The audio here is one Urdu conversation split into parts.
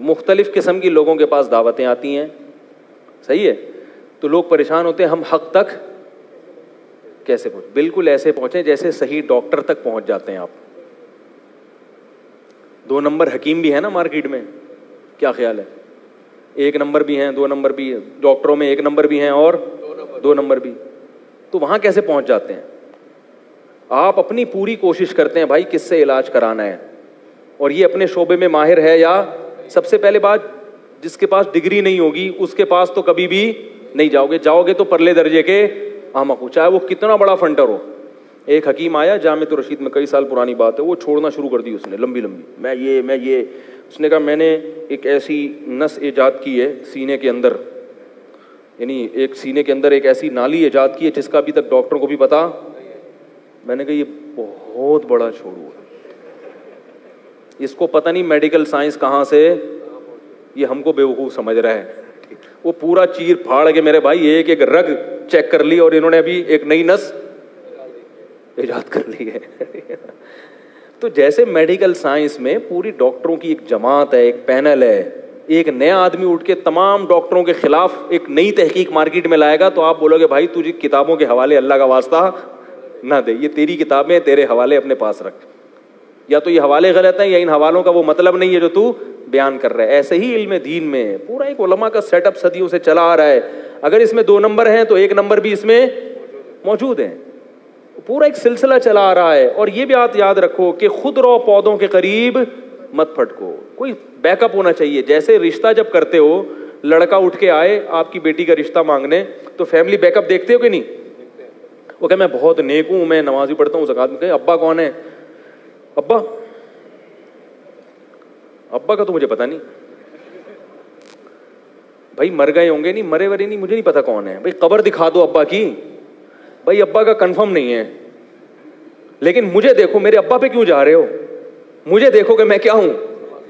مختلف قسم کی لوگوں کے پاس دعوتیں آتی ہیں, صحیح ہے, تو لوگ پریشان ہوتے ہیں ہم حق تک کیسے پہنچیں. بالکل ایسے پہنچیں جیسے صحیح ڈاکٹر تک پہنچ جاتے ہیں آپ. 2 نمبر حکیم بھی ہے نا مارکیٹ میں, کیا خیال ہے؟ 1 نمبر بھی ہیں, 2 نمبر بھی, ڈاکٹروں میں 1 نمبر بھی ہیں اور 2 نمبر بھی. تو وہاں کیسے پہنچ جاتے ہیں؟ آپ اپنی پوری کوشش کرتے ہیں بھائی کس سے علاج کرانا ہے, اور یہ اپنے شعبے میں ماہر ہے یا. سب سے پہلے بات, جس کے پاس ڈگری نہیں ہوگی اس کے پاس تو کبھی بھی نہیں جاؤ گے تو پرلے درجے کے احمق ہو, چاہے وہ کتنا بڑا فنٹر ہو. ایک حکیم آیا جامعۃ الرشید میں, کئی سال پرانی بات ہے, وہ چھوڑنا شروع کر دی اس نے لمبی, میں یہ اس نے کہا میں نے ایک ایسی نس ایجاد کی ہے سینے کے اندر, یعنی ایک سینے کے اندر ایک ایسی نالی ایجاد کی ہے جس کا ابھی تک ڈاکٹر کو بھی پتا. میں نے کہا یہ بہت بڑا چھوڑو ہے, اس کو پتہ نہیں میڈیکل سائنس کہاں سے, یہ ہم کو بیوقوف سمجھ رہا ہے. وہ پورا چیر پھاڑ کے میرے بھائی ایک ایک رگ چیک کر لی, اور انہوں نے ابھی ایک نئی نس ایجاد کر لی ہے. تو جیسے میڈیکل سائنس میں پوری ڈاکٹروں کی ایک جماعت ہے, ایک پینل ہے, ایک نیا آدمی اٹھ کے تمام ڈاکٹروں کے خلاف ایک نئی تحقیق مارکیٹ میں لائے گا تو آپ بولو گے بھائی تجھے کتابوں کے حوالے اللہ کا واسطہ نہ دے, یہ تیری کتابیں تیرے حوالے اپنے پاس رکھ. یا تو یہ حوالے غلط ہیں یا ان حوالوں کا وہ مطلب نہیں ہے جو تو بیان کر رہا ہے. ایسے ہی علم دین میں پورا ایک علماء کا سیٹ اپ صدیوں سے چلا آ رہا ہے. اگر اس میں 2 نمبر ہیں تو 1 نمبر بھی اس میں موجود ہیں. پورا ایک سلسلہ چلا آ رہا ہے. اور یہ بھی بات یاد رکھو کہ خود رو پودوں کے قریب مت پھٹکو, کوئی بیک اپ ہونا چاہیے. جیسے رشتہ جب کرتے ہو, لڑکا اٹھ کے آئے آپ کی بیٹی کا رشتہ مانگنے, تو فیملی بیک اپ دیکھتے ہو کہ نہیں؟ وہ کہ میں بہت نیک ہوں, میں نمازی پڑھتا ہوں, زکات میں. کہ ابا کون ہے؟ ابا کا تو مجھے پتا نہیں بھائی, مر گئے ہوں گے, نہیں مرے ورے نہیں, مجھے نہیں پتا کون ہے. بھائی قبر دکھا دو ابا کی. بھائی ابا کا کنفرم نہیں ہے, لیکن مجھے دیکھو, میرے ابا پہ کیوں جا رہے ہو؟ مجھے دیکھو کہ میں کیا ہوں,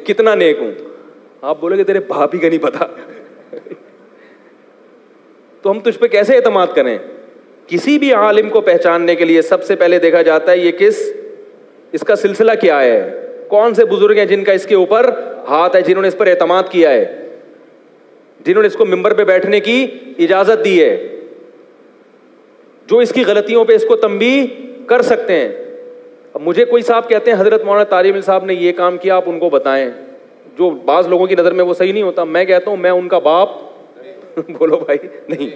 کتنا نیک ہوں. آپ بولے کہ تیرے باپ ہی کا نہیں پتا تو ہم تجھ پہ کیسے اعتماد کریں؟ کسی بھی عالم کو پہچاننے کے لیے سب سے پہلے دیکھا جاتا ہے یہ اس کا سلسلہ کیا ہے, کون سے بزرگ ہیں جن کا اس کے اوپر ہاتھ ہے, جنہوں نے اس پر اعتماد کیا ہے, جنہوں نے اس کو ممبر پہ بیٹھنے کی اجازت دی ہے, جو اس کی غلطیوں پہ اس کو تنبیہ کر سکتے ہیں. اب مجھے کوئی صاحب کہتے ہیں حضرت مولانا طارق علم صاحب نے یہ کام کیا, آپ ان کو بتائیں, جو بعض لوگوں کی نظر میں وہ صحیح نہیں ہوتا. میں کہتا ہوں میں ان کا باپ بولو بھائی نہیں.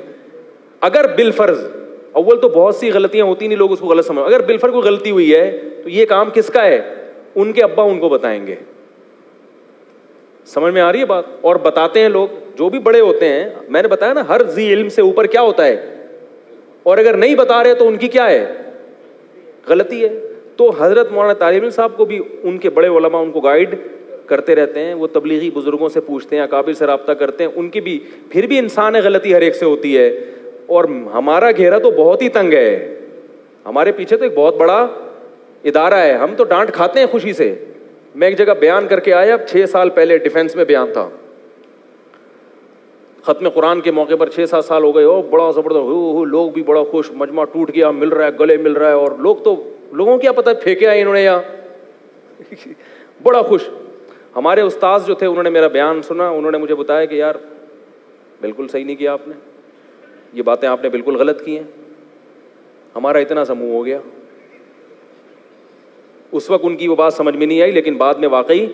اگر بالفرض, اول تو بہت سی غلطیاں ہوتی نہیں, لوگ اس کو غلط سمجھ, اگر بالفرض کوئی غلطی ہوئی ہے تو یہ کام کس کا ہے؟ ان کے ابا ان کو بتائیں گے. سمجھ میں آ رہی ہے بات؟ اور بتاتے ہیں لوگ جو بھی بڑے ہوتے ہیں. میں نے بتایا نا ہر ذی علم سے اوپر کیا ہوتا ہے, اور اگر نہیں بتا رہے تو ان کی کیا ہے؟ غلطی ہے. تو حضرت مولانا طارق علم صاحب کو بھی ان کے بڑے علماء ان کو گائیڈ کرتے رہتے ہیں. وہ تبلیغی بزرگوں سے پوچھتے ہیں, اکابر سے رابطہ کرتے ہیں. ان کی بھی پھر بھی انسان ہے, غلطی ہر ایک سے ہوتی ہے. اور ہمارا گھیرا تو بہت ہی تنگ ہے, ہمارے پیچھے تو ایک بہت بڑا ادارہ ہے, ہم تو ڈانٹ کھاتے ہیں خوشی سے. میں ایک جگہ بیان کر کے آیا, 6 سال پہلے ڈیفینس میں بیان تھا, ختم قرآن کے موقع پر 6-7 سال ہو گئے. او بڑا زبردست, لوگ بھی بڑا خوش, مجمع ٹوٹ گیا, مل رہا ہے, گلے مل رہا ہے, اور لوگوں کیا پتہ پھینکے آئے انہوں نے یہاں بڑا خوش. ہمارے استاذ جو تھے انہوں نے میرا بیان سنا, انہوں نے مجھے بتایا کہ یار بالکل صحیح نہیں کیا آپ نے, یہ باتیں آپ نے بالکل غلط کی ہیں. ہمارا اتنا سا منہ ہو گیا. اس وقت ان کی وہ بات سمجھ میں نہیں آئی, لیکن بعد میں واقعی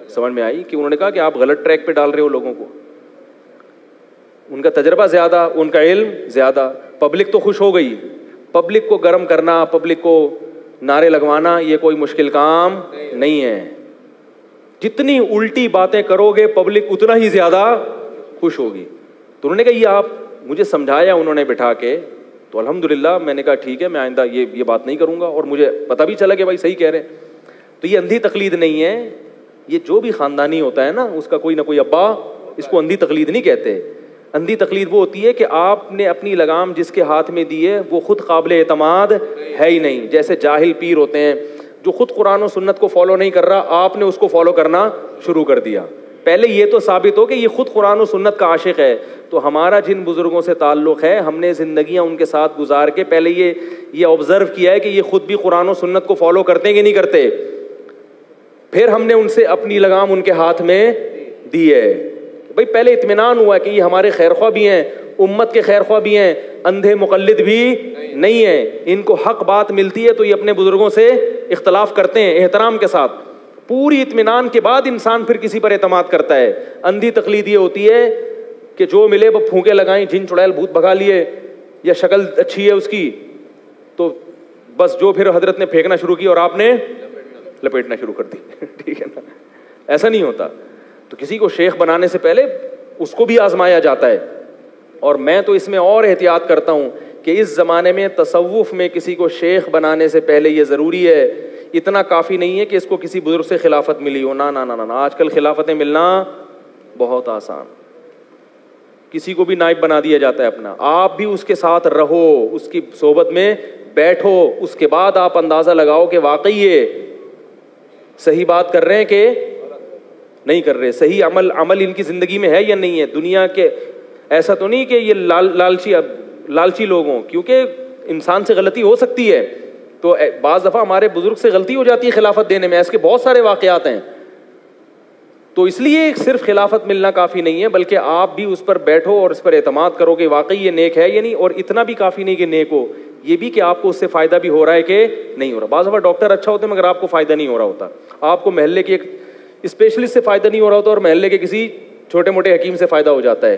سمجھ میں آئی کہ انہوں نے کہا کہ آپ غلط ٹریک پہ ڈال رہے ہو لوگوں کو. ان کا تجربہ زیادہ, ان کا علم زیادہ. پبلک تو خوش ہو گئی, پبلک کو گرم کرنا, پبلک کو نعرے لگوانا یہ کوئی مشکل کام نہیں ہے. جتنی الٹی باتیں کرو گے پبلک اتنا ہی زیادہ خوش ہوگی. تو انہوں نے کہا یہ آپ مجھے سمجھایا انہوں نے بٹھا کے, تو الحمدللہ میں نے کہا ٹھیک ہے میں آئندہ یہ بات نہیں کروں گا. اور مجھے پتہ بھی چلا کہ بھائی صحیح کہہ رہے ہیں. تو یہ اندھی تقلید نہیں ہے, یہ جو بھی خاندانی ہوتا ہے نا اس کا کوئی نہ کوئی ابا, اس کو اندھی تقلید نہیں کہتے. اندھی تقلید وہ ہوتی ہے کہ آپ نے اپنی لگام جس کے ہاتھ میں دی ہے وہ خود قابل اعتماد ہے ہی نہیں. جیسے جاہل پیر ہوتے ہیں جو خود قرآن و سنت کو فالو نہیں کر رہا, آپ نے اس کو فالو کرنا شروع کر دیا. پہلے یہ تو ثابت ہو کہ یہ خود قرآن و سنت کا عاشق ہے. تو ہمارا جن بزرگوں سے تعلق ہے, ہم نے زندگیاں ان کے ساتھ گزار کے پہلے یہ آبزرو کیا ہے کہ یہ خود بھی قرآن و سنت کو فالو کرتے ہیں کہ نہیں کرتے. پھر ہم نے ان سے اپنی لگام ان کے ہاتھ میں دی ہے. بھائی پہلے اطمینان ہوا کہ یہ ہمارے خیر خواہ بھی ہیں, امت کے خیر خواہ بھی ہیں, اندھے مقلد بھی نہیں ہیں, ان کو حق بات ملتی ہے تو یہ اپنے بزرگوں سے اختلاف کرتے ہیں احترام کے ساتھ. پوری اطمینان کے بعد انسان پھر کسی پر اعتماد کرتا ہے. اندھی تقلید یہ ہوتی ہے کہ جو ملے وہ پھونکے لگائیں, جن چڑیل بھوت بھگا لیے, یا شکل اچھی ہے اس کی تو بس جو پھر حضرت نے پھینکنا شروع کی اور آپ نے لپیٹنا شروع کر دی. ٹھیک ہے نا, ایسا نہیں ہوتا. تو کسی کو شیخ بنانے سے پہلے اس کو بھی آزمایا جاتا ہے. اور میں تو اس میں اور احتیاط کرتا ہوں کہ اس زمانے میں تصوف میں کسی کو شیخ بنانے سے پہلے یہ ضروری ہے, اتنا کافی نہیں ہے کہ اس کو کسی بزرگ سے خلافت ملی ہو. نا نا نا نا, آج کل خلافتیں ملنا بہت آسان, کسی کو بھی نائب بنا دیا جاتا ہے اپنا. آپ بھی اس کے ساتھ رہو, اس کی صحبت میں بیٹھو, اس کے بعد آپ اندازہ لگاؤ کہ واقعی یہ صحیح بات کر رہے ہیں کہ نہیں کر رہے, صحیح عمل ان کی زندگی میں ہے یا نہیں ہے. دنیا کے ایسا تو نہیں کہ یہ لالچی لوگ ہوں, کیونکہ انسان سے غلطی ہو سکتی ہے. تو بعض دفعہ ہمارے بزرگ سے غلطی ہو جاتی ہے خلافت دینے میں, اس کے بہت سارے واقعات ہیں. تو اس لیے صرف خلافت ملنا کافی نہیں ہے, بلکہ آپ بھی اس پر بیٹھو اور اس پر اعتماد کرو کہ واقعی یہ نیک ہے یا نہیں. اور اتنا بھی کافی نہیں کہ نیک ہو, یہ بھی کہ آپ کو اس سے فائدہ بھی ہو رہا ہے کہ نہیں ہو رہا. بعض دفعہ ڈاکٹر اچھا ہوتا ہے مگر آپ کو فائدہ نہیں ہو رہا ہوتا, آپ کو محلے کے ایک اسپیشلسٹ سے فائدہ نہیں ہو رہا ہوتا اور محلے کے کسی چھوٹے موٹے حکیم سے فائدہ ہو جاتا ہے.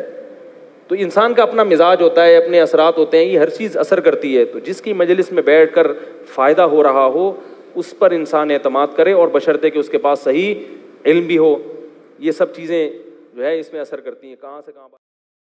تو انسان کا اپنا مزاج ہوتا ہے, اپنے اثرات ہوتے ہیں, یہ ہر چیز اثر کرتی ہے. تو جس کی مجلس میں بیٹھ کر فائدہ ہو رہا ہو اس پر انسان اعتماد کرے, اور بشرطے کہ اس کے پاس صحیح علم بھی ہو. یہ سب چیزیں جو ہے اس میں اثر کرتی ہیں. کہاں سے کہاں